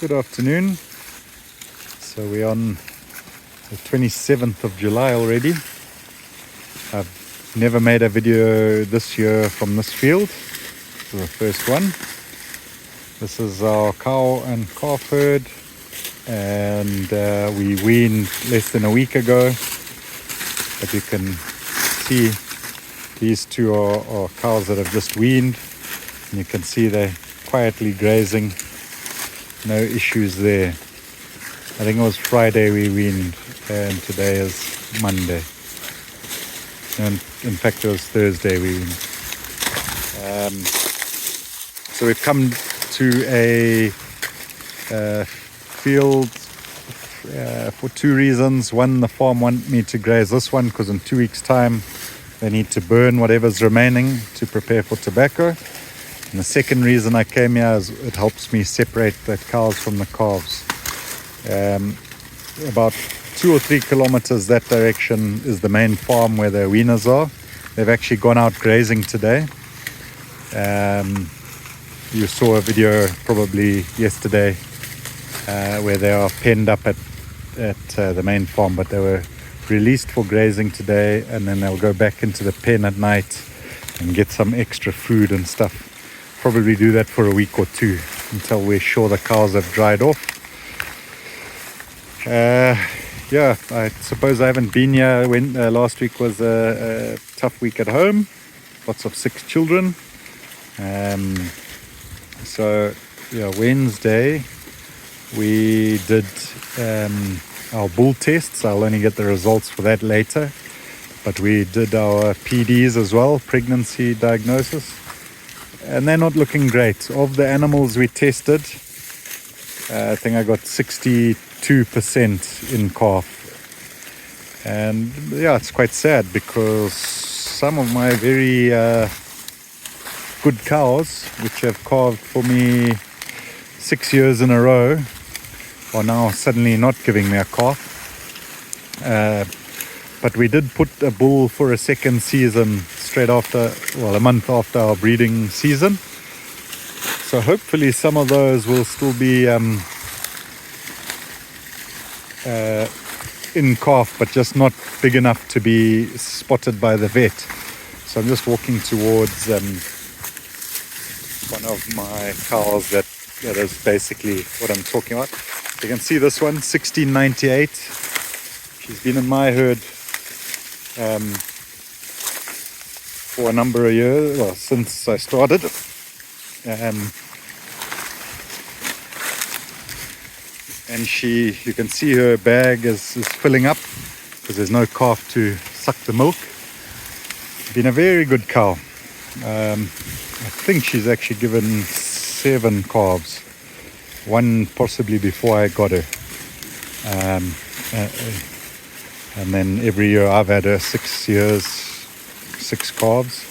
Good afternoon. So we're on the 27th of July already. I've never made a video this year from this field. This is the first one. This is our cow and calf herd, and we weaned less than a week ago. But you can see these two are cows that have just weaned, and you can see they're quietly grazing. No issues there. I think it was Friday we weaned, and today is Monday. And in fact, it was Thursday we weaned. So we've come to a field for two reasons. One, the farm want me to graze this one because in 2 weeks' time they need to burn whatever's remaining to prepare for tobacco. And the second reason I came here is it helps me separate the cows from the calves. About 2 or 3 kilometers that direction is the main farm where the weaners are. They've actually gone out grazing today. You saw a video probably yesterday where they are penned up at the main farm, but they were released for grazing today, and then they'll go back into the pen at night and get some extra food and stuff. Probably do that for a week or two until we're sure the cows have dried off. Yeah, I suppose I haven't been here. Last week was a tough week at home. Lots of sick children. So yeah, Wednesday we did our bull tests. I'll only get the results for that later. But we did our PDs as well, pregnancy diagnosis. And they're not looking great. Of the animals we tested, I think I got 62% in calf. And yeah, it's quite sad because some of my very good cows, which have calved for me 6 years in a row, are now suddenly not giving me a calf. But we did put a bull for a second season straight after, well, a month after our breeding season. So hopefully some of those will still be in calf, but just not big enough to be spotted by the vet. So I'm just walking towards one of my cows that is basically what I'm talking about. You can see this one, 1698. She's been in my herd for a number of years, well, since I started. And you can see her bag is filling up because there's no calf to suck the milk. Been a very good cow. I think she's actually given 7 calves, one possibly before I got her. And then every year I've had her 6 years, 6 calves,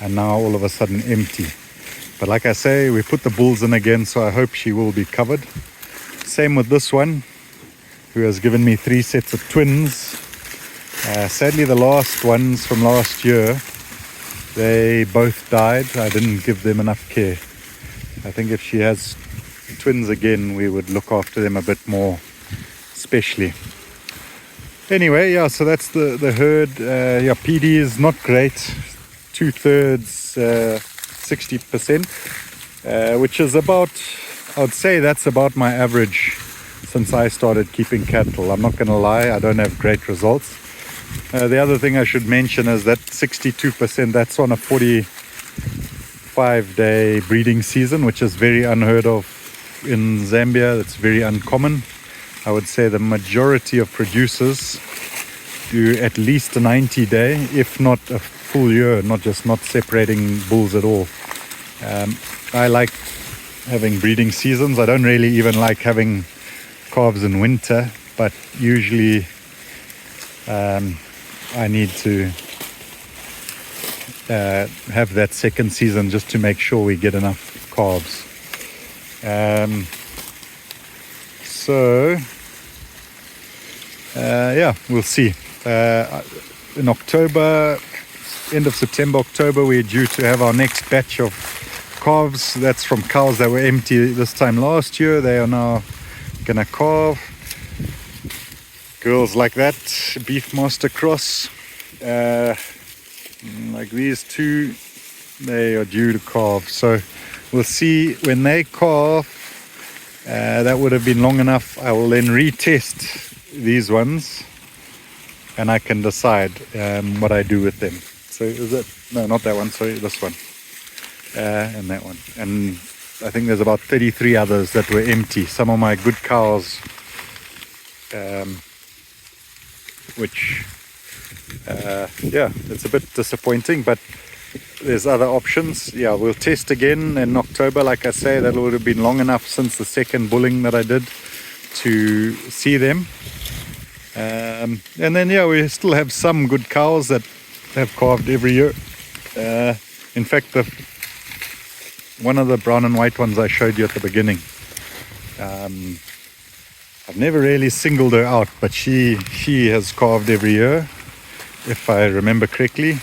and now all of a sudden empty. But like I say, we put the bulls in again, so I hope she will be covered. Same with this one, who has given me 3 sets of twins. Sadly, the last ones from last year, they both died. I didn't give them enough care. I think if she has twins again, we would look after them a bit more specially. Anyway, yeah, so that's the herd. Yeah, PD is not great. 2/3, 60%, which is about, I'd say that's about my average since I started keeping cattle. I'm not going to lie, I don't have great results. The other thing I should mention is that 62%, that's on a 45-day breeding season, which is very unheard of in Zambia. It's very uncommon. I would say the majority of producers do at least a 90-day, if not a full year, not separating bulls at all. I like having breeding seasons. I don't really even like having calves in winter, but usually I need to have that second season just to make sure we get enough calves. Yeah, we'll see. In October, end of September, October, we're due to have our next batch of calves, that's from cows that were empty this time last year. They are now gonna calve. Girls like that, beef master cross, like these two, they are due to calve. So we'll see when they calve. That would have been long enough. I will then retest these ones and I can decide what I do with them. So is it, no, not that one, sorry, this one, and that one. And I think there's about 33 others that were empty. Some of my good cows, which yeah, it's a bit disappointing, but there's other options. Yeah, we'll test again in October. Like I say, that would have been long enough since the second bulling that I did to see them. And then yeah, we still have some good cows that have calved every year. In fact, one of the brown and white ones I showed you at the beginning, I've never really singled her out, but she has calved every year, if I remember correctly.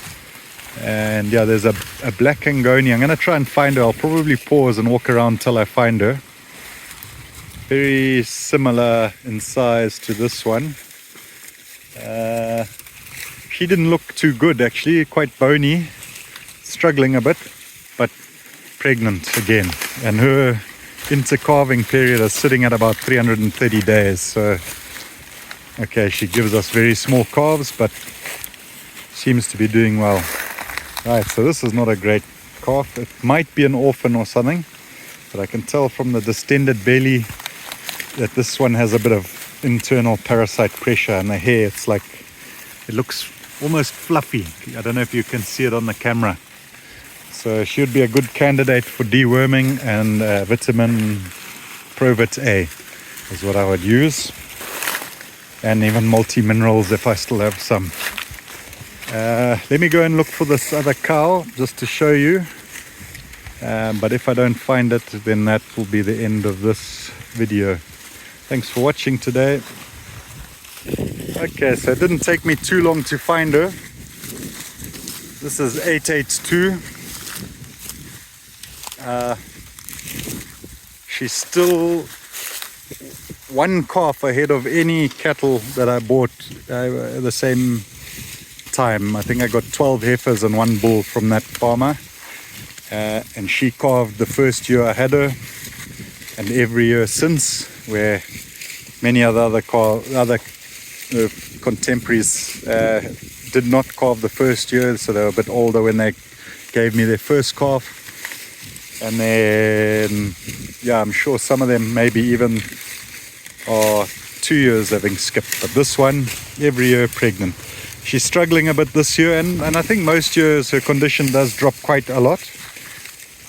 And yeah, there's a black Angoni. I'm going to try and find her. I'll probably pause and walk around till I find her. Very similar in size to this one. She didn't look too good actually, quite bony, struggling a bit, but pregnant again. And her inter-calving period is sitting at about 330 days. So, okay, she gives us very small calves, but seems to be doing well. Right, so this is not a great calf. It might be an orphan or something, but I can tell from the distended belly that this one has a bit of internal parasite pressure, and the hair, it's like, it looks almost fluffy. I don't know if you can see it on the camera. So she would be a good candidate for deworming, and vitamin Provit A is what I would use, and even multi-minerals if I still have some. Let me go and look for this other cow just to show you, but if I don't find it, then that will be the end of this video. Thanks for watching today. Okay, so it didn't take me too long to find her. This is 882. She's still one calf ahead of any cattle that I bought the same time. I think I got 12 heifers and one bull from that farmer, and she calved the first year I had her, and every year since, where many other contemporaries did not calve the first year, so they were a bit older when they gave me their first calf. And then yeah, I'm sure some of them maybe even are 2 years having skipped, but this one every year pregnant. She's struggling a bit this year, and I think most years her condition does drop quite a lot.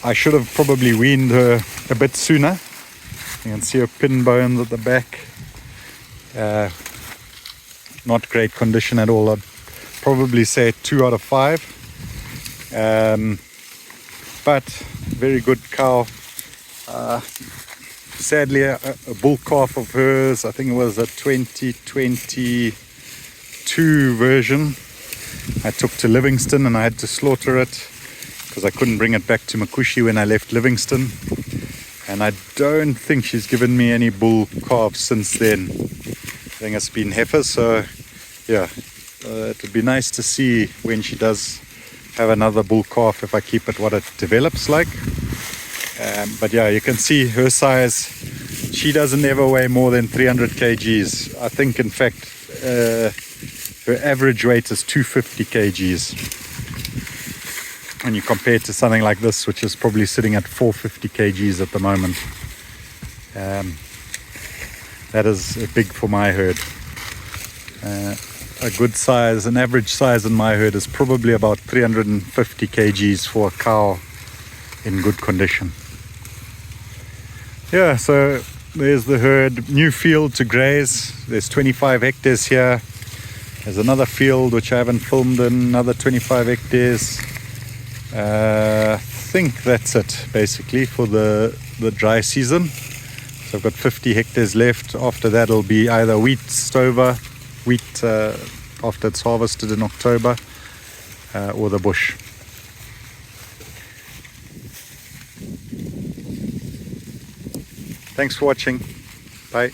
I should have probably weaned her a bit sooner. You can see her pin bones at the back. Not great condition at all. I'd probably say 2 out of 5. But very good cow. Sadly, a bull calf of hers, I think it was a 2022 version, I took to Livingston, and I had to slaughter it because I couldn't bring it back to Makushi when I left Livingston. And I don't think she's given me any bull calves since then. I think it's been heifers. So yeah, it would be nice to see when she does have another bull calf, if I keep it, what it develops like. But yeah, you can see her size. She doesn't ever weigh more than 300 kgs. I think in fact her average weight is 250 kgs. When you compare it to something like this, which is probably sitting at 450 kgs at the moment. That is big for my herd. A good size, an average size in my herd is probably about 350 kgs for a cow in good condition. Yeah, so there's the herd, new field to graze. There's 25 hectares here. There's another field which I haven't filmed in, another 25 hectares. I think that's it basically for the dry season. So I've got 50 hectares left. After that it'll be either wheat stover, wheat after it's harvested in October, or the bush. Thanks for watching. Bye.